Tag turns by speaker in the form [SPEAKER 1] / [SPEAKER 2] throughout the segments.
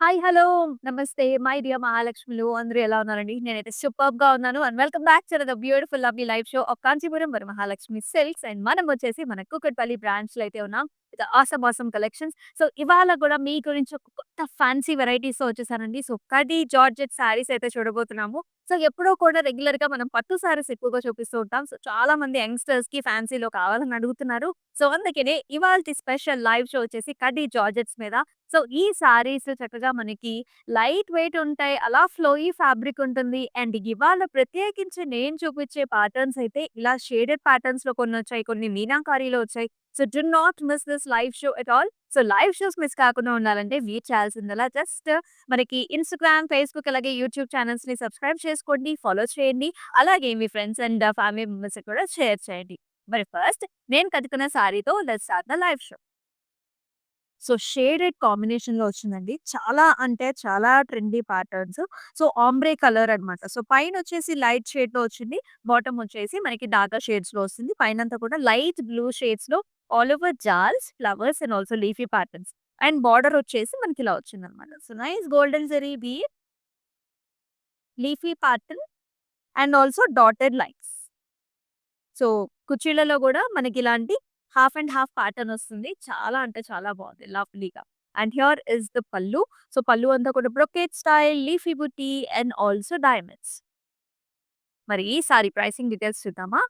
[SPEAKER 1] Hi! Hello! నమస్తే. My dear మహాలక్ష్ములు అందరూ ఎలా ఉన్నారండి? నేనైతే సూపర్బ్‌గా ఉన్నాను. And welcome back to the beautiful lovely live show off Kanchipuram Varamahalakshmi silks. And మనం వచ్చేసి మన కూకట్పల్లి బ్రాంచ్‌లో అయితే ఉన్నాం. With awesome awesome collections. So, ఇవాళ కూడా మీ గురించి ఒక కొత్త ఫ్యాన్సీ వెరైటీస్‌తో వచ్చేసానండి. సో, కడి జార్జెట్ శారీస్ అయితే చూడబోతున్నాము. సో, ఎప్పుడో కూడా రెగ్యులర్‌గా మనం పట్టు శారీస్ ఎక్కువగా చూపిస్తూ ఉంటాం. సో, చాలా మంది యంగ్‌స్టర్స్‌కి ఫ్యాన్సీలో కావాలని అడుగుతున్నారు. సో, అందుకనే ఇవాల్టి స్పెషల్ లైవ్ షో వచ్చేసి కడి జార్జెట్స్ మీద. సో, ఈ శారీస్ చక్కగా మనకి లైట్ వెయిట్ ఉంటాయి. అలా ఫ్లోయీ ఫ్యాబ్రిక్ ఉంటుంది. అండ్ ఇవాళ ప్రత్యేకించి నేను చూపించే ప్యాటర్న్స్ అయితే ఇలా షేడెడ్ ప్యాటర్న్స్‌లో కొన్నొచ్చాయి. కొన్ని మీనాకారిలో వచ్చాయి. So, do not miss this live show at all. So, live shows miss కాకుండా ఉండాలంటే మీరు చేయాల్సిందల్లా జస్ట్ మనకి ఇన్‌స్టాగ్రామ్, ఫేస్‌బుక్ అలాగే యూట్యూబ్ ఛానెల్స్‌ని సబ్స్క్రైబ్ చేసుకోండి, ఫాలో చేయండి. అలాగే మీ ఫ్రెండ్స్ అండ్ ఫ్యామిలీ మెంబర్స్‌కి కూడా షేర్ చేయండి. మరి ఫస్ట్ నేను కట్టుకున్న శారీతో let's start the live show. So, shaded కాంబినేషన్‌లో వచ్చిందండి. చాలా అంటే చాలా trendy patterns. So, ombre colour అన్నమాట. సో, పైనొచ్చేసి లైట్ షేడ్‌లో వచ్చింది. బాటమ్ వచ్చేసి మనకి డార్కర్ షేడ్స్‌లో వస్తుంది. పైనంతా కూడా లైట్ బ్లూ షేడ్స్‌లో all over jaals, flowers and also leafy patterns. And border వచ్చేసి మనకి ఇలా వచ్చిందన్నమాట. So, nice golden zari weave, leafy pattern and also dotted lines. So, కుర్చీలలో గూడా మనకిలాంటి హాఫ్ అండ్ హాఫ్ ప్యాటర్న్ ఒస్తుంది. చాలా అంటే చాలా బావుంది. లవ్లీగా. And here is the pallu. So, pallu అంతా కూడా brocade style, leafy buti and also diamonds. మరి ఈ సారీ ప్రైసింగ్ డీటెయిల్స్ చూద్దామా?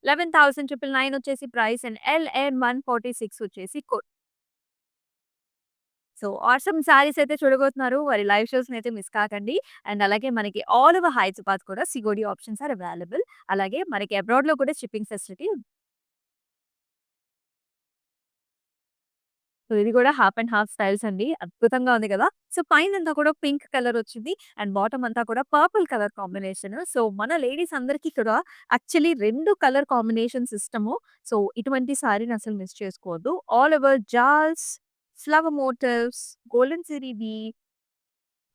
[SPEAKER 1] 11,999 వచ్చేసి ప్రైస్ అండ్ ఎల్‌ఎన్ 146 వచ్చేసి కోడ్. సో, ఆసమ్ సారీస్ అయితే చూడబోతున్నారు. మరి లైవ్ షోస్‌నైతే మిస్ కాకండి. అండ్ అలాగే మనకి ఆల్ ఓవర్ హైదరాబాద్ కూడా సిఓడి ఆప్షన్స్ ఆర్ అవైలబుల్. అలాగే మనకి అబ్రాడ్‌లో కూడా షిప్పింగ్ ఫెసిలిటీ ఉంది. సో, ఇది కూడా హాఫ్ అండ్ హాఫ్ స్టైల్స్ అండి. అద్భుతంగా ఉంది కదా! సో, పైనంతా కూడా పింక్ కలర్ వచ్చింది. అండ్ బాటమ్ అంతా కూడా పర్పుల్ కలర్ కాంబినేషన్. సో, మన లేడీస్ అందరికీ కూడా యాక్చువల్లీ 2 కలర్ కాంబినేషన్స్ ఇష్టము. సో, ఇటువంటి సారీని అసలు మిస్ చేసుకోవద్దు. All over jaals, flower motifs, golden zari weave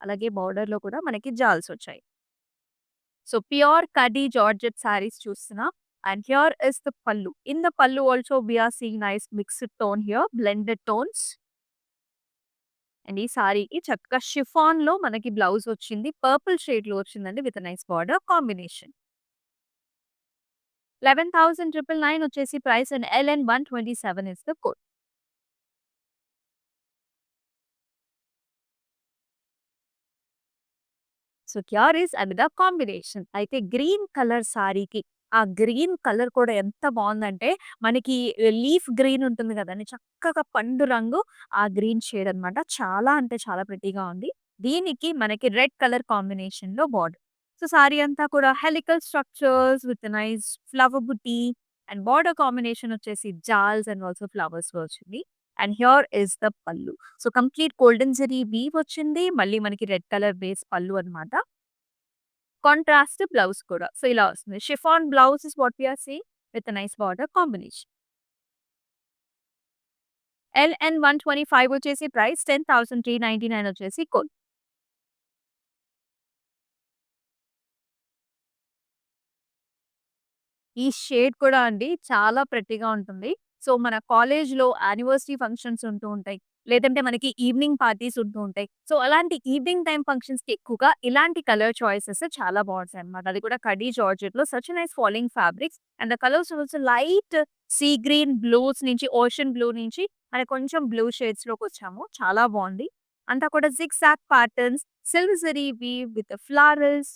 [SPEAKER 1] అలాగే బోర్డర్‌లో కూడా మనకి జాల్స్ వచ్చాయి. So, pure kaddi georgette saris చూస్తున్నాం. And here is the pallu. In the pallu also we are seeing nice mixed tone here, blended tones. And ఈ సారీకి చక్కగా షిఫాన్‌లో మనకి బ్లౌజ్ వచ్చింది. పర్పుల్ షేడ్‌లో వచ్చిందండి విత్ నైస్ బార్డర్ కాంబినేషన్. 11,999 వచ్చేసి price and LN 127 is the code. So, here is another combination. అయితే green colour సారీకి ఆ గ్రీన్ కలర్ కూడా ఎంత బావుందంటే మనకి లీఫ్ గ్రీన్ ఉంటుంది గదండీ! చక్కగా పండు రంగు ఆ గ్రీన్ షేడ్ అన్నమాట. చాలా అంటే చాలా ప్రెట్టీగా ఉంది. దీనికి మనకి రెడ్ కలర్ కాంబినేషన్‌లో బార్డర్. సో, సారీ అంతా కూడా helical structures with nice flower buti and border combination వచ్చేసి జాల్స్ అండ్ ఆల్సో ఫ్లవర్స్‌లో వచ్చింది. And here is the pallu. So, complete golden zari weave వచ్చింది. మళ్ళీ మనకి రెడ్ కలర్ బేస్ పల్లు అన్నమాట. కాంట్రాస్ట్ బ్లౌజ్ కూడా. సో, ఇలా వస్తుంది. Chiffon blouse is what we are seeing with nice border combination. LN 125 వచ్చేసి ప్రైస్ 10,399 వచ్చేసి కోడ్. ఈ షేడ్ కూడా అండి చాలా ప్రెట్టీగా ఉంటుంది. సో, మన కాలేజ్‌లో యానివర్సరీ ఫంక్షన్స్ ఉంటూ ఉంటాయి. లేదంటే మనకి ఈవినింగ్ పార్టీస్ ఉంటూ ఉంటాయి. సో, అలాంటి ఈవినింగ్ టైమ్ ఫంక్షన్స్‌కి ఎక్కువగా ఇలాంటి కలర్ చాయిసెస్ చాలా బావుంటాయన్నమాట. అది కూడా కడీ జార్జెట్‌లో such a nice falling fabrics and the colours also light sea green blues నుంచి ఓషన్ బ్లూ నుంచి మనకి కొంచెం బ్లూ షేడ్స్‌లోకొచ్చాము. చాలా బావుంది. అంతా కూడా zigzag patterns, silver zari weave with florals,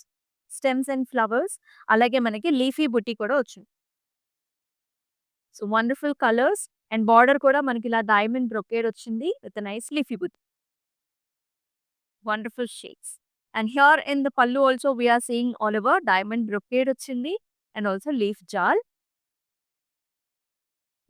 [SPEAKER 1] stems and flowers అలాగే మనకి లీఫీ బుట్టి కూడా వచ్చింది. So, wonderful colours and border కూడా మనకిలా డైమండ్ బ్రొకేడ్ వచ్చింది with nice leafy butti. Wonderful shades. And here in the pallu also we are seeing all over diamond brocade వచ్చింది. And also leaf jaal.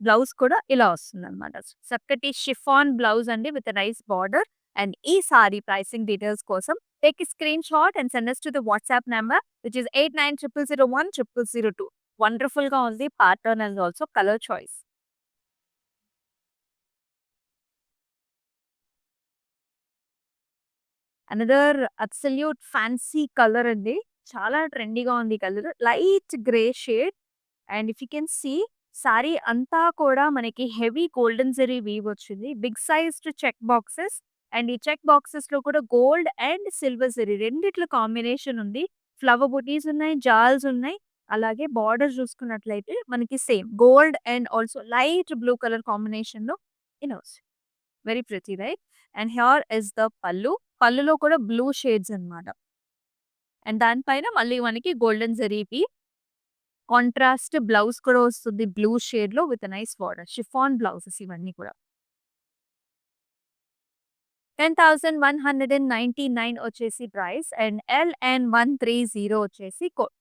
[SPEAKER 1] Blouse కూడా ఇలా వస్తుందన్నమాట. చక్కటి షిఫాన్ బ్లౌజ్ అండి విత్ నైస్ బార్డర్. అండ్ ఈ సారీ ప్రైసింగ్ డీటెయిల్స్ కోసం take a screen shot and send us to the WhatsApp number which is 8900010002. వండర్‌ఫుల్‌గా ఉంది. Pattern and also colour choice. Another absolute fancy colour అండి. చాలా ట్రెండీగా ఉంది ఈ colour. Light grey shade and if you can see sari అంతా కూడా మనకి హెవీ గోల్డెన్ జరీ వీవ్ వచ్చింది. Big sized check boxes and ఈ చెక్ బాక్సెస్‌లో కూడా గోల్డ్ అండ్ సిల్వర్ జరీ రెండిట్లో కాంబినేషన్ ఉంది. ఫ్లవర్ బుటీస్ ఉన్నాయి, జాల్స్ ఉన్నాయి. అలాగే బార్డర్ చూసుకున్నట్లయితే మనకి same gold and also light blue colour కాంబినేషన్‌లో ఇనోస్ very pretty right? And here is the pallu. పల్లులో కూడా బ్లూ షేడ్స్ అన్నమాట. అండ్ దాని పైన మళ్ళీ మనకి గోల్డెన్ జరీకి కాంట్రాస్ట్ బ్లౌజ్ కూడా వస్తుంది బ్లూ షేడ్‌లో with nice border. Chiffon blouses ఇవన్నీ కూడా. 10,199 వచ్చేసి ప్రైస్ అండ్ ఎల్‌ఎన్ 130 వచ్చేసి కోడ్.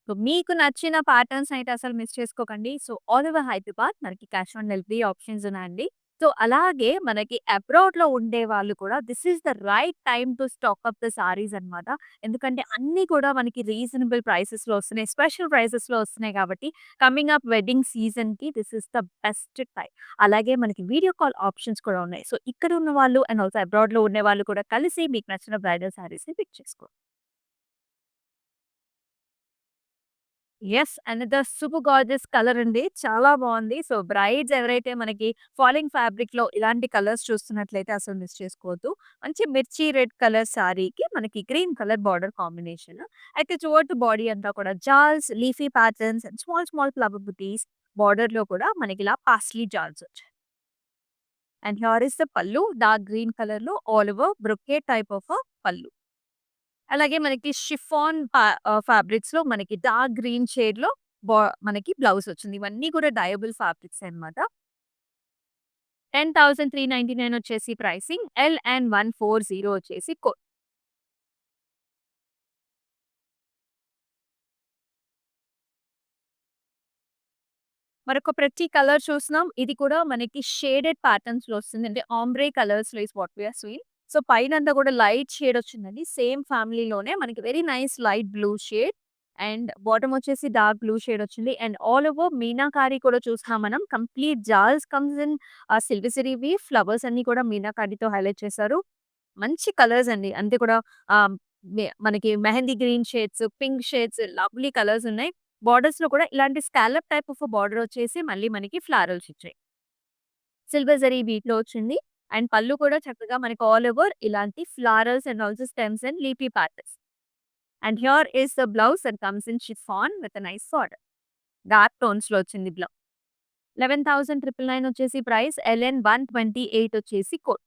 [SPEAKER 1] సో, మీకు నచ్చిన ప్యాటర్న్స్ అయితే అసలు మిస్ చేసుకోకండి. సో, ఆల్ ఓవర్ హైదరాబాద్ మనకి క్యాష్ ఆన్ డెలివరీ ఆప్షన్స్ ఉన్నాయండి. సో, అలాగే మనకి అబ్రాడ్‌లో ఉండేవాళ్ళు కూడా this is the right time to stock up the saris అన్నమాట. ఎందుకంటే అన్నీ కూడా మనకి రీజనబుల్ ప్రైసెస్‌లో వస్తున్నాయి. స్పెషల్ ప్రైసెస్‌లో వస్తున్నాయి కాబట్టి కమింగ్ అప్ వెడ్డింగ్ సీజన్‌కి this is the best time. అలాగే మనకి వీడియో కాల్ ఆప్షన్స్ కూడా ఉన్నాయి. సో, ఇక్కడ ఉన్న వాళ్ళు అండ్ ఆల్సో అబ్రాడ్‌లో ఉండేవాళ్ళు కూడా కలిసి మీకు నచ్చిన బ్రైడల్ సారీస్‌ని పిక్ చేసుకోండి. Yes. Another super gorgeous colour అండి. చాలా బావుంది. సో, బ్రైడ్స్ ఎవరైతే మనకి ఫాలింగ్ ఫ్యాబ్రిక్‌లో ఇలాంటి కలర్స్ చూస్తున్నట్లయితే అసలు మిస్ చేసుకోవద్దు. మంచి మిర్చి రెడ్ కలర్ సారీకి మనకి గ్రీన్ కలర్ బార్డర్ కాంబినేషన్. అయితే టువర్డ్ బాడీ అంతా కూడా jaals, leafy patterns and small small flower butis బార్డర్‌లో కూడా మనకిలా పాస్లీ జాల్స్ వచ్చాయి. And here is the pallu dark green కలర్‌లో all over brocade type of pallu. అలాగే మనకి షిఫాన్ ఫ్యాబ్రిక్స్‌లో మనకి డార్క్ గ్రీన్ షేడ్‌లో బా మనకి బ్లౌజ్ వచ్చింది. ఇవన్నీ కూడా డయబుల్ ఫ్యాబ్రిక్సే అన్నమాట. 10,399 వచ్చేసి ప్రైసింగ్. ఎల్ అండ్ 140 వచ్చేసి కోడ్. మరొక ప్రతి కలర్ చూస్తున్నాం. ఇది కూడా మనకి షేడెడ్ ప్యాటర్న్స్‌లో వస్తుంది. అంటే ఆంబ్రే కలర్స్‌లో is what we are seeing. So, పైనంతా కూడా లైట్ షేడ్ వచ్చిందండి. సేమ్ ఫ్యామిలీలోనే మనకి very nice light blue shade and bottom వచ్చేసి డార్క్ బ్లూ షేడ్ వచ్చింది. అండ్ ఆల్ ఓవర్ మీనాకారి కూడా చూస్తున్నాం మనం. Complete jaals comes in silver zari weave flowers అన్నీ కూడా మీనాకారితో హైలైట్ చేశారు. మంచి కలర్స్ అండి. అంతే కూడా ఆహ్, మనకి mehndi green shades, pink shades lovely colours ఉన్నాయి. బోర్డర్స్‌లో కూడా ఇలాంటి స్కాలప్ టైప్ ఆఫ్ బార్డర్ వచ్చేసి మళ్ళీ మనకి ఫ్లారల్స్ ఇచ్చాయి. సిల్వర్ జరీ బీట్‌లో వచ్చింది. అండ్ పళ్ళు కూడా చక్కగా మనకి ఆల్ ఓవర్ ఇలాంటి florals and also stems and leafy patterns. And here is the blouse that comes in chiffon with a nice border. Dark టోన్స్‌లో వచ్చింది బ్లౌజ్. 11,999 వచ్చేసి ప్రైస్. ఎల్ఎన్ 128 వచ్చేసి code.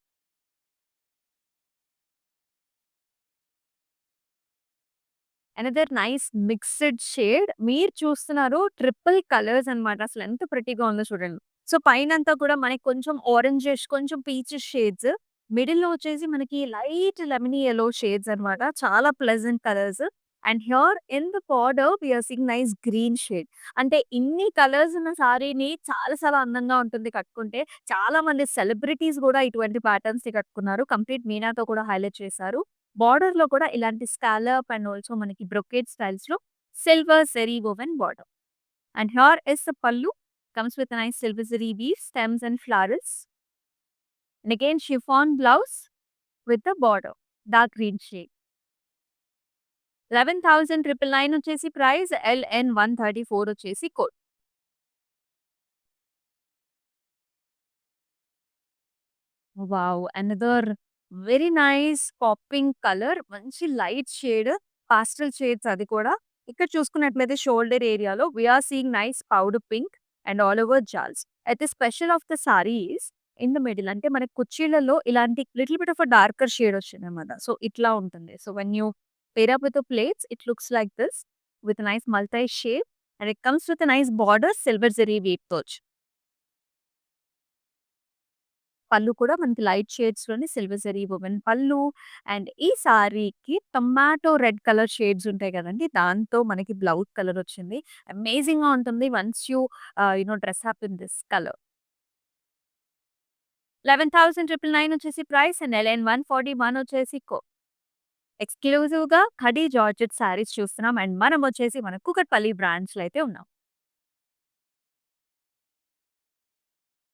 [SPEAKER 1] Another nice mixed shade. మీరు చూస్తున్నారు triple colours అన్నమాట. అసలు ఎంత ప్రిటీగా ఉందో చూడండి. సో, పైనంతా కూడా మనకి కొంచెం ఆరెంజిష్, కొంచెం పీచిష్ షేడ్స్. మిడిల్‌లో వచ్చేసి మనకి లైట్ లెమనీ యెల్లో షేడ్స్ అన్నమాట. చాలా pleasant colours. And here in the border we are seeing nice green shade. అంటే ఇన్ని కలర్స్ ఉన్న సారీని చాలా చాలా అందంగా ఉంటుంది కట్టుకుంటే. చాలా మంది సెలబ్రిటీస్ గూడా ఇటువంటి ప్యాటర్న్స్‌ని కట్టుకున్నారు. కంప్లీట్ మీనాతో కూడా హైలైట్ చేశారు. బార్డర్‌లో కూడా ఇలాంటి స్కాలప్ అండ్ ఆల్సో మనకి బ్రొకేట్ స్టైల్స్‌లో silver zari woven border. And here is the pallu comes with a nice silver zari weave, stems and florals. And again chiffon blouse with the border, dark green shade. 11,999 వచ్చేసి price. LN 134 వచ్చేసి code. Wow! Another very nice popping colour. మంచి light shade, pastel shades అది కూడా. ఇక్కడ చూసుకున్నట్లయితే shoulder ఏరియాలో we are seeing nice powder pink and all over jaals. అయితే special of the sari is in the middle. అంటే మన కుర్చీలలో ఇలాంటి little bit of a darker shade వచ్చిందన్నమాట. సో, ఇట్లా ఉంటుంది. So, when you pair up with the pleats it looks like this with nice multi shape and it comes with nice border silver zari వీవ్‌తో. పళ్ళు కూడా మనకి లైట్ షేడ్స్‌లోనే silver zari woven pallu. And ఈ సారీకి tomato red colour shades ఉంటాయి కదండీ! దాంతో మనకి బ్లౌజ్ కలర్ వచ్చింది. అమేజింగ్‌గా ఉంటుంది once you dress up in this colour. 11,999 వచ్చేసి ప్రైస్ అండ్ ఎల్ఎన్ 141 వచ్చేసి ఎక్స్‌క్లూజివ్‌గా ఖడీ జార్జెట్ సారీస్ చూస్తున్నాం. అండ్ మనం వచ్చేసి మన కూకట్పల్లి బ్రాంచ్‌లో అయితే ఉన్నాం.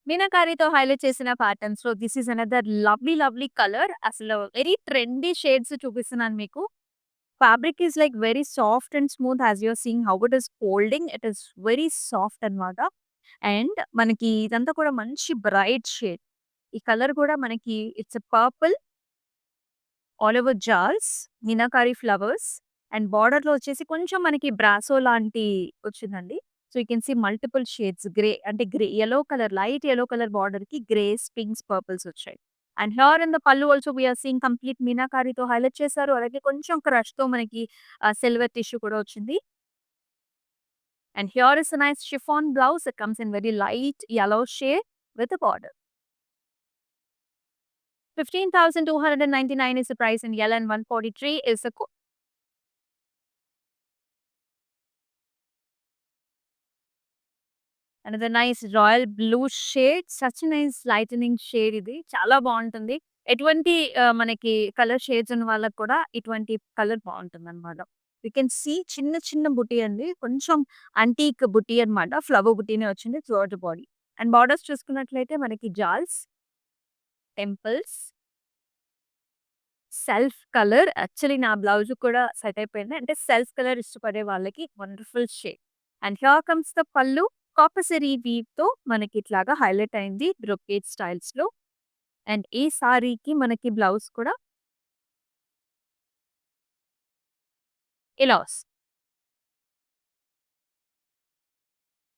[SPEAKER 1] మీనాకారితో హైలైట్ చేసిన ప్యాటర్న్స్‌లో this is another lovely, lovely colour. అసలు వెరీ ట్రెండీ షేడ్స్ చూపిస్తున్నాను మీకు. Fabric is like very soft and smooth as you are seeing how it is folding. It is very soft అన్నమాట. అండ్ మనకి ఇదంతా కూడా మంచి బ్రైట్ షేడ్. ఈ colour కూడా మనకి it's purple all over jaals, meenakari flowers and బార్డర్‌లో వచ్చేసి కొంచెం మనకి బ్రాసో లాంటి వచ్చిందండి. So, you can see multiple shades grey అంటే yellow colour light yellow colour బార్డర్‌కి గ్రేస్, పింక్స్, పర్పుల్స్ వచ్చాయి. And here in the pallu also we are seeing complete మీనాకారితో హైలైట్ చేశారు. అలాగే కొంచెం క్రష్‌తో మనకి సిల్వర్ టిష్యూ కూడా వచ్చింది. And here is a nice chiffon blouse. It comes in very light yellow shade with a border. 15,299 is the price in yellow and 143 is the code. Another nice royal blue shade. Such a nice lightening shade ఇది. చాలా బావుంటుంది. ఎటువంటి మనకి colour shades ఉన్న వాళ్ళకి కూడా ఇటువంటి colour బావుంటుందన్నమాట. You can see చిన్న చిన్న బుటీ అండి. కొంచెం యాంటీక్ బుటీ అన్నమాట. ఫ్లవర్ బుటీనే వచ్చింది through out the body. And borders చూసుకున్నట్లయితే మనకి జాల్స్, టెంపుల్స్, సెల్ఫ్ కలర్ యాక్చువల్లీ నా బ్లౌజ్ కూడా సెట్ అయిపోయింది. అంటే సెల్ఫ్ కలర్ ఇష్టపడే వాళ్ళకి wonderful shade. And here comes the పల్లు. కాపర్ జరీ వీవ్‌తో మనకి ఇట్లాగా హైలైట్ అయింది బ్రొకేడ్ స్టైల్స్‌లో. అండ్ ఈ సారీకి మనకి బ్లౌజ్ కూడా ఇలా వస్తుంది.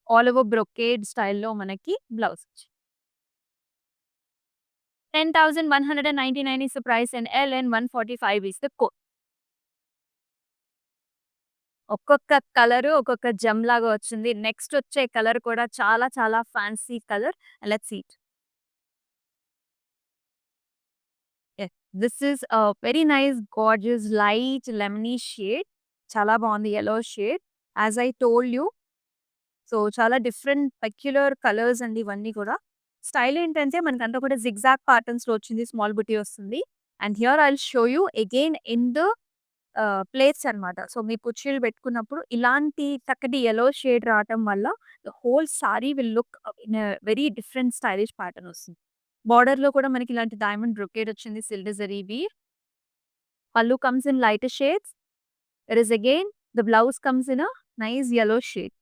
[SPEAKER 1] ఆల్ ఓవర్ బ్రొకేడ్ స్టైల్‌లో మనకి బ్లౌజ్ వచ్చింది. 10,199 is the price and L and 145 is the code. ఒక్కొక్క కలరు ఒక్కొక్క జెమ్ లాగా వచ్చింది. నెక్స్ట్ వచ్చే కలర్ కూడా చాలా చాలా fancy colour. Let's see it. Yes. This is very nice gorgeous light lemony shade. చాలా బావుంది yellow shade. As I told you so, చాలా డిఫరెంట్ పెక్యులర్ కలర్స్ అండి ఇవన్నీ కూడా. స్టైల్ ఏంటంటే మనకంతా కూడా జిగ్‌జాగ్ ప్యాటర్న్స్‌లో వచ్చింది. స్మాల్ బుటీ వస్తుంది. And here I will show you again in the plates అన్నమాట. సో, మీ కుర్చీలు పెట్టుకున్నప్పుడు ఇలాంటి చక్కటి యెల్లో షేడ్ రావటం వల్ల the whole sari will look in a very different stylish pattern వస్తుంది. బోర్డర్‌లో కూడా మనకి ఇలాంటి డైమండ్ బ్రొకేడ్ వచ్చింది silver zari weave. Pallu comes in lighter shades. There is again the blouse comes in a nice yellow shade.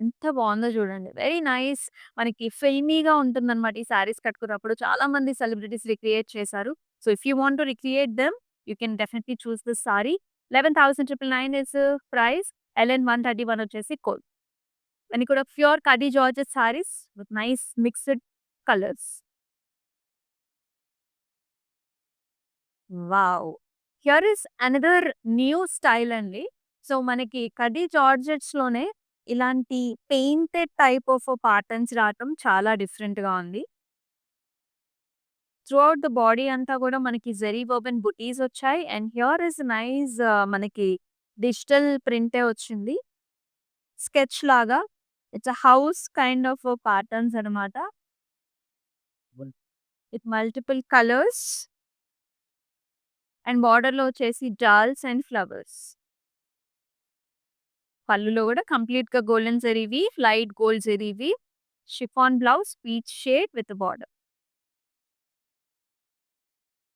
[SPEAKER 1] ఎంత బావుందో చూడండి. Very nice. మనకి ఫిల్మీగా ఉంటుందన్నమాట ఈ శారీస్ కట్టుకున్నప్పుడు. చాలా మంది సెలబ్రిటీస్ రిక్రియేట్ చేశారు. సో, if you want to recreate them, you can definitely choose this sari. 11,999 is price. LN 131 వచ్చేసి కోడ్. ఇవన్నీ కూడా pure kaddi georgette saris with nice mixed colours. Wow! Here is another new style అండి. సో, మనకి కడ్డీ జార్జెట్స్‌లోనే ఇలాంటి పెయింటెడ్ టైప్ ఆఫ్ ప్యాటర్న్స్ రావటం చాలా డిఫరెంట్‌గా ఉంది. త్రూ ఔట్ ద బాడీ అంతా కూడా మనకి జెరీ వోవెన్ బుటీస్ వచ్చాయి. అండ్ హియర్ ఈస్ నైస్ మనకి డిజిటల్ ప్రింటే వచ్చింది. స్కెచ్ లాగా. It's a house kind of patterns అన్నమాట. With multiple colours. అండ్ బోర్డర్‌లో వచ్చేసి డాల్స్ అండ్ ఫ్లవర్స్. పళ్ళులో కూడా కంప్లీట్‌గా golden zari weave, light gold zari weave, chiffon blouse, peach shade with border.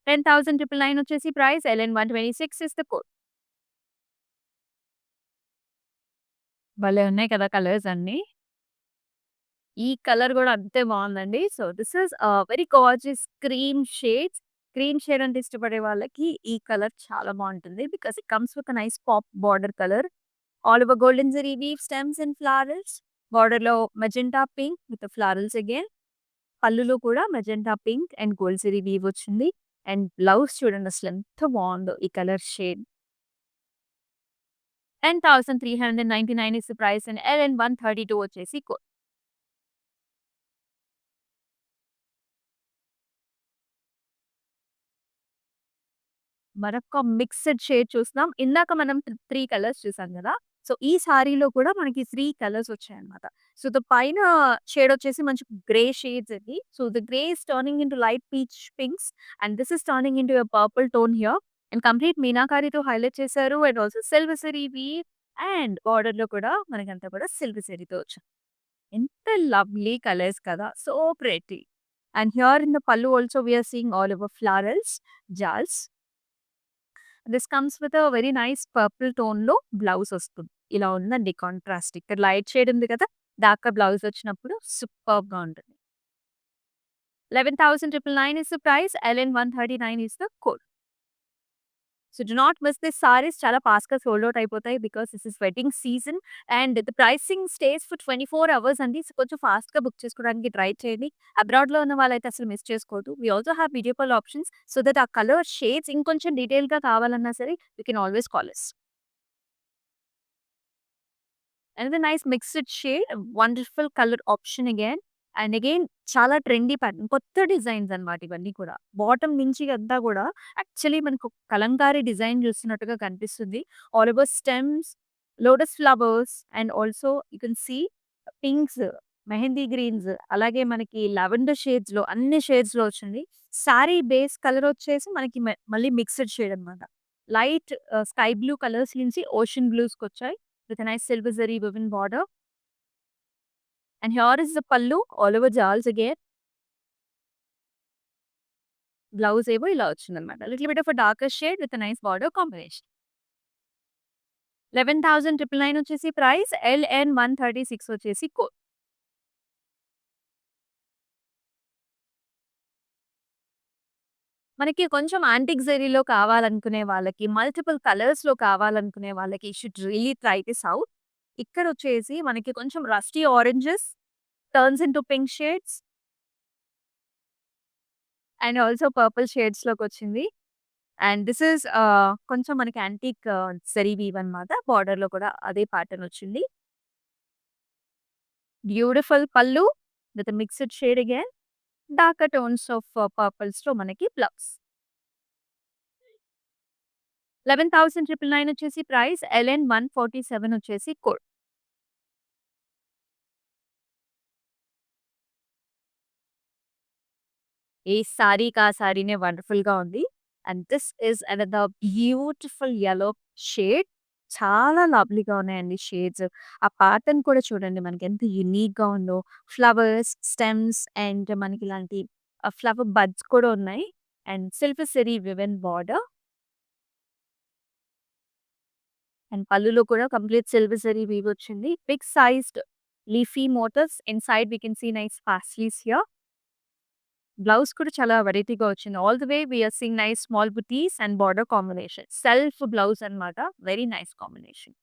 [SPEAKER 1] 10,999 వచ్చేసి price. LN 126 is the code. భలే ఉన్నాయి కదా కలర్స్ అన్నీ. ఈ కలర్ కూడా అంతే బావుందండి. So, this is very gorgeous cream shades. Cream shade అంటే ఇష్టపడే వాళ్ళకి ఈ కలర్ చాలా బావుంటుంది. Because it comes with a nice pop border colour. All over golden zari weave, stems and flowers. బోర్డర్‌లో magenta pink with florals again. పళ్ళులో కూడా magenta pink and gold zari weave వచ్చింది. అండ్ బ్లౌజ్ చూడండి అసలు ఎంత బావుందో ఈ colour shade. 10,399 is the price and LN 132 వచ్చేసి కోడ్. మరొక మిక్స్డ్ షేడ్ చూస్తున్నాం. ఇందాక మనం 3 కలర్స్ చూసాం గదా! సో, ఈ సారీలో కూడా మనకి 3 కలర్స్ వచ్చాయన్నమాట. సో, ద పైన షేడ్ వచ్చేసి మంచి గ్రే షేడ్స్ అండి. So, the grey is turning into light peach pinks and this is turning into a purple tone here. And complete మీనాకారితో హైలైట్ చేశారు. And also silver zari weave and బోర్డర్‌లో కూడా మనకంతా కూడా సిల్వర్ జరీతో వచ్చింది. ఎంత లవ్లీ కలర్స్ కదా! So pretty. And here in the pallu also we are seeing all over florals, jaals. This comes with a very nice purple టోన్‌లో blouse వస్తుంది. ఇలా ఉందండి కాంట్రాస్ట్. ఇక్కడ లైట్ షేడ్ ఉంది కదా! డార్కర్ బ్లౌజ్ వచ్చినప్పుడు సూపర్బ్‌గా ఉంటుంది. 11,999 is the price. LN139 is the code. So do not miss this saris చాలా ఫాస్ట్‌గా సోల్డ్ ఔట్ అయిపోతాయి. Because this is wedding season and the pricing stays for 24 hours అండి. సో కొంచెం ఫాస్ట్‌గా బుక్ చేసుకోవడానికి ట్రై చేయండి. అబ్రాడ్‌లో ఉన్న వాళ్ళైతే అసలు మిస్ చేసుకోవద్దు. We also have video call options so that ఆ కలర్ షేడ్స్ ఇంకొంచెం డీటెయిల్‌గా కావాలన్నా సరే you can always call us. Another nice mixed shade wonderful colour option again. And again చాలా ట్రెండీ ప్యాటర్న్. కొత్త డిజైన్స్ అన్నమాట ఇవన్నీ కూడా. బాటమ్ నుంచి అంతా కూడా యాక్చువల్లీ మనకు కలంకారీ డిజైన్ చూస్తున్నట్టుగా కనిపిస్తుంది. All over stems, lotus flowers and also you can see pinks, mehndi greens అలాగే మనకి లావెండర్ షేడ్స్‌లో అన్ని షేడ్స్‌లో వచ్చింది. సారీ బేస్ కలర్ వచ్చేసి మనకి మళ్ళీ మిక్స్డ్ షేడ్ అన్నమాట. లైట్ స్కై బ్లూ కలర్స్ నుంచి ఓషన్ బ్లూస్‌కొచ్చాయి. With a nice silver zari woven border. And here is the pallu all over jals again. Blouse ఏమో ఇలా వచ్చిందనమాట. Little bit of a darker shade with a nice border combination. 11,999 వచ్చేసి price. LN136 వచ్చేసి code. మనకి కొంచెం antique జరీలో కావాలనుకునే వాళ్ళకి, multiple కలర్స్‌లో కావాలనుకునే వాళ్ళకి you should really try this out. ఇక్కడొచ్చేసి మనకి కొంచెం rusty oranges turns into pink shades and also purple షేడ్స్‌లోకొచ్చింది. అండ్ దిస్ ఈస్ కొంచెం మనకి యాంటిక్ జరీ వీవ్ అన్నమాట. బోర్డర్‌లో కూడా అదే ప్యాటర్న్ వచ్చింది. Beautiful pallu with mixed shade again. Darker tones of పర్పుల్స్‌లో మనకి బ్లౌజ్. 11,999 వచ్చేసి ప్రైస్. LN147 వచ్చేసి కోడ్. ఏ సారీకి ఆ సారీనే వండర్‌ఫుల్‌గా ఉంది. And this is another beautiful yellow shade. చాలా లవ్లీగా ఉన్నాయండి షేడ్స్. ఆ ప్యాటర్న్ కూడా చూడండి మనకి ఎంత యూనిక్‌గా ఉందో. ఫ్లవర్స్, స్టెమ్స్ అండ్ మనకి ఇలాంటి ఫ్లవర్ బడ్స్ కూడా ఉన్నాయి. And silver zari woven border. And పళ్ళులో కూడా కంప్లీట్ సిల్వర్ జరీ వీవ్ వచ్చింది. Big sized leafy motifs. Inside we can see nice paisleys here. Blouse కూడా చాలా వెరైటీగా వచ్చింది. All the way we are seeing nice small butis and border combination. Self blouse అన్నమాట. Very nice combination.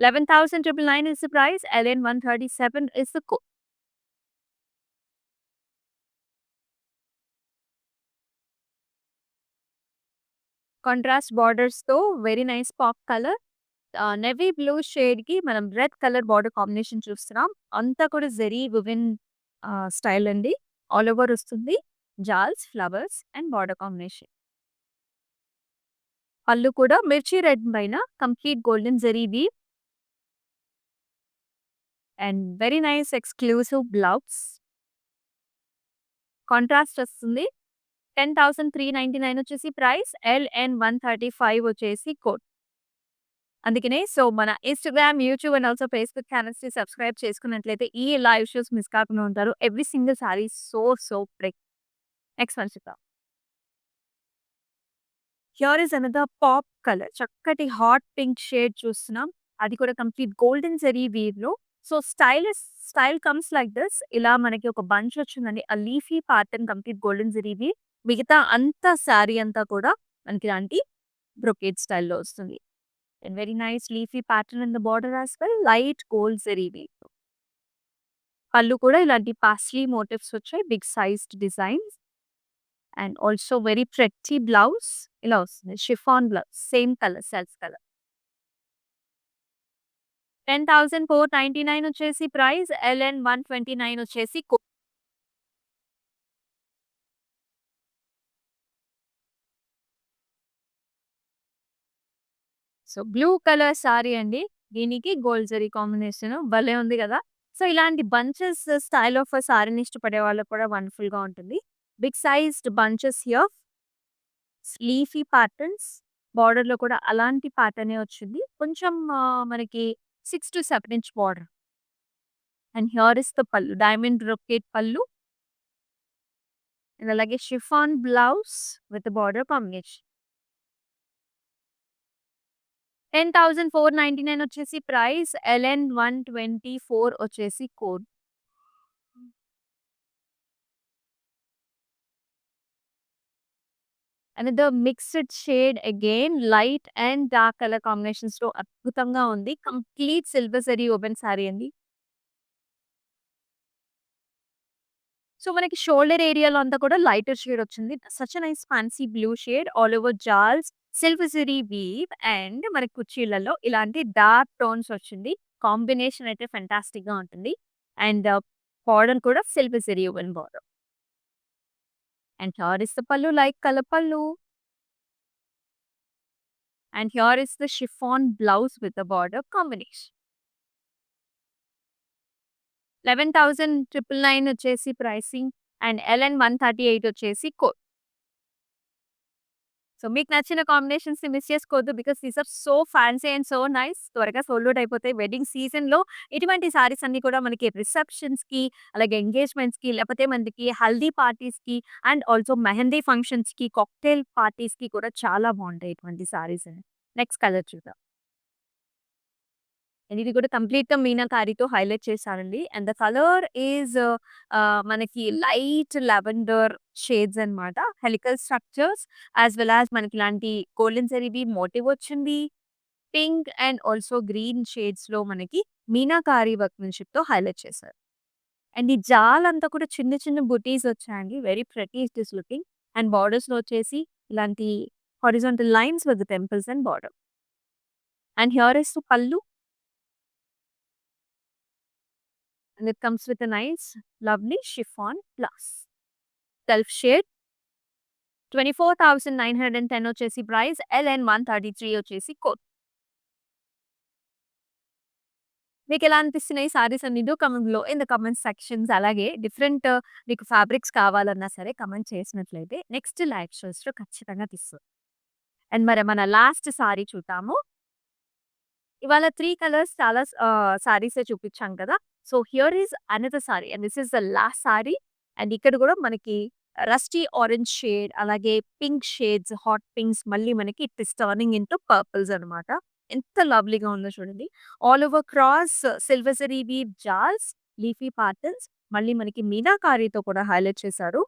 [SPEAKER 1] 11,999 is the price. LN137 is the code. Contrast బార్డర్స్‌తో very nice pop colour. Navy blue షేడ్‌కి మనం red colour border combination చూస్తున్నాం. అంతా కూడా zari woven style అండి. All over వస్తుంది. జాల్స్, ఫ్లవర్స్ అండ్ బార్డర్ కాంబినేషన్. పళ్ళు కూడా మిర్చి రెడ్ పైన complete golden zari weave and very nice exclusive blouse. Contrast వస్తుంది. 10,399 వచ్చేసి ప్రైస్. LN135 వచ్చేసి కోడ్. అందుకనే సో మన Instagram, YouTube and also Facebook ఛానెల్స్‌ని సబ్స్క్రైబ్ చేసుకున్నట్లయితే ఈ లైవ్ షోస్ మిస్ కాకుండా ఉంటారు. Every single sari so prick. Next one చూద్దాం. Here is another pop colour. చక్కటి హాట్ పింక్ షేడ్ చూస్తున్నాం. అది కూడా కంప్లీట్ గోల్డెన్ జరీ వీవ్‌లో. So style comes like this. ఇలా మనకి ఒక బంచ్ వచ్చిందండి. ఆ leafy pattern complete golden zari weave. మిగతా అంతా సారీ అంతా కూడా మనకి ఇలాంటి బ్రొకేడ్ స్టైల్‌లో వస్తుంది. And very nice leafy pattern in the border as well. Light gold zari weave. పళ్ళు కూడా ఇలాంటి పాస్లీ మోటివ్స్ వచ్చాయి. Big sized designs. And also very pretty blouse ఇలా వస్తుంది. Chiffon blouse same colour self colour. 10,499 వచ్చేసి ప్రైస్. LN129 వచ్చేసి code. So blue colour sari అండి. దీనికి గోల్డ్ జరీ కాంబినేషన్ భలే ఉంది గదా! సో ఇలాంటి బంచెస్ స్టైల్ ఆఫ్ సారీని ఇష్టపడే వాళ్ళకి కూడా వండర్‌ఫుల్‌గా ఉంటుంది. Big sized bunches here. Leafy patterns. బోర్డర్‌లో కూడా అలాంటి ప్యాటర్నే వచ్చింది. కొంచెం మనకి 6-7 inch border. And here is the pallu. Diamond brocade pallu. And అలాగే chiffon blouse with border combination. 10,499 వచ్చేసి ప్రైస్. LN124 వచ్చేసి code. Another mixed shade again light and dark colour కాంబినేషన్స్‌లో అద్భుతంగా ఉంది. Complete silver zari open sari అండి. సో, మనకి షోల్డర్ ఏరియాలో అంతా కూడా లైటర్ షేడ్ వచ్చింది. Such a nice fancy blue shade all over jaals, silver zari weave and మనకి కుర్చీలలో ఇలాంటి డార్క్ టోన్స్ వచ్చింది. కాంబినేషన్ అయితే ఫెంటాస్టిక్‌గా ఉంటుంది. అండ్ బార్డర్ కూడా silver zari open border. And here is the పల్లు లైక్ కలర్ పల్లు. And here is the chiffon blouse with the border combination. 11,999 వచ్చేసి ప్రైసింగ్ అండ్ LN 138 వచ్చేసి కోడ్. సో మీకు నచ్చిన కాంబినేషన్స్‌ని మిస్ చేసుకోవద్దు. Because these are so fancy and so nice. త్వరగా sold out అయిపోతాయి. వెడ్డింగ్ సీజన్‌లో ఇటువంటి సారీస్ అన్నీ కూడా మనకి రిసెప్షన్స్‌కి, అలాగే ఎంగేజ్‌మెంట్స్‌కి, లేకపోతే మనకి హల్దీ పార్టీస్‌కి అండ్ ఆల్సో మెహందీ ఫంక్షన్స్‌కి, కాక్టైల్ పార్టీస్‌కి కూడా చాలా బావుంటాయి ఇటువంటి సారీస్. నెక్స్ట్ కలర్ చూద్దాం. అండ్ ఇది కూడా కంప్లీట్‌గా మీనాకారితో హైలైట్ చేశారండి. అండ్ ద కలర్ ఈజ్ మనకి లైట్ లావెండర్ షేడ్స్ అన్నమాట. Helical structures as well as మనకి ఇలాంటి గోల్డెన్ జరీవి మోటివ్ వచ్చింది. పింక్ అండ్ ఆల్సో గ్రీన్ షేడ్స్‌లో మనకి మీనాకారి వర్క్‌మెన్‌షిప్‌తో హైలైట్ చేశారు. అండ్ ఈ జాలంతా కూడా చిన్న చిన్న బుటీస్ వచ్చాయండి. Very pretty it is looking. And బోర్డర్స్‌లో వచ్చేసి ఇలాంటి horizontal lines with temples and border. And here is the పల్లు. And it comes with a nice, lovely chiffon blouse. Self shade 24,910 వచ్చేసి ప్రైస్. LN 133 వచ్చేసి కోడ్. మీకు ఎలా అనిపిస్తున్నాయి సారీస్ అన్ని? Do comment below in the comment sections. అలాగే different మీకు fabrics కావాలన్నా సరే కమెంట్ చేసినట్లయితే నెక్స్ట్ లైవ్ షోస్‌లో ఖచ్చితంగా తీస్తాను. అండ్ మరి మన లాస్ట్ సారీ చూద్దాము. ఇవాళ 3 కలర్స్ చాలా సారీసే చూపించాం కదా! So, here is another sari and this is the last sari. And ఇక్కడ కూడా మనకి రస్టీ ఆరెంజ్ షేడ్, అలాగే పింక్ షేడ్స్, హాట్ పింక్స్ మళ్ళీ మనకి it is turning into purples అనమాట. ఎంత లవ్లీగా ఉందో చూడండి. All over cross silver zari weave jaals, leafy patterns మళ్ళీ మనకి మీనాకారితో కూడా హైలైట్ చేశారు.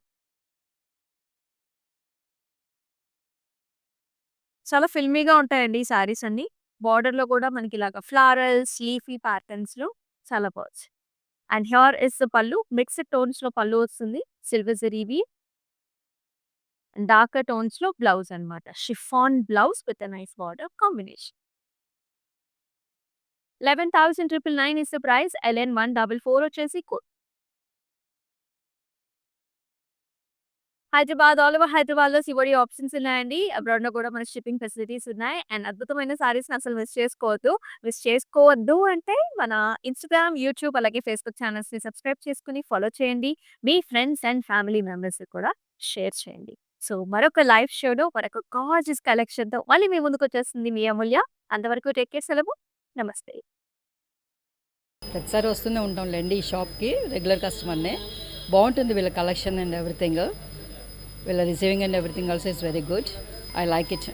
[SPEAKER 1] చాలా ఫిల్మీగా ఉంటాయండి ఈ సారీస్ అన్నీ. బోర్డర్‌లో కూడా మనకి ఇలాగ ఫ్లారల్స్, లీఫీ ప్యాటర్న్స్‌లో చాలా బాగుంది. అండ్ హియర్ ఇస్ ద పల్లు. మిక్స్డ్ టోన్స్‌లో పల్లు వస్తుంది. సిల్వర్ జరీవి డార్కర్ టోన్స్‌లో బ్లౌజ్ అన్నమాట. Chiffon blouse with a nice border combination. 11,999 is the price. LN 144 వచ్చేసి కోడ్. హైదరాబాద్ ఆల్ ఓవర్ హైదరాబాద్‌లో సిఓడి ఆప్షన్స్ ఉన్నాయండి. అబ్రాడ్‌లో కూడా మన షిప్పింగ్ ఫెసిలిటీస్ ఉన్నాయి. అండ్ అద్భుతమైన సారీస్‌ని అసలు మిస్ చేసుకోవద్దు. మిస్ చేసుకోవద్దు అంటే మన ఇన్‌స్టాగ్రామ్, యూట్యూబ్ అలాగే ఫేస్‌బుక్ ఛానెల్స్‌ని సబ్స్క్రైబ్ చేసుకొని ఫాలో చేయండి. మీ ఫ్రెండ్స్ అండ్ ఫ్యామిలీ మెంబర్స్‌కి కూడా షేర్ చేయండి. సో, మరొక లైవ్ షోలో మరొక గార్జియస్ కలెక్షన్‌తో మళ్ళీ మీ ముందుకొచ్చేస్తుంది మీ అమూల్య. అంతవరకు టేక్ కేర్. సెలవు. నమస్తే.
[SPEAKER 2] ప్రతిసారి వస్తూనే ఉంటాంలేండి ఈ షాప్‌కి. రెగ్యులర్ కస్టమర్‌నే. బావుంటుంది వీళ్ళ కలెక్షన్ అండ్ ఎవ్రీథింగ్. వీళ్ళ receiving and everything also is very good. I like it.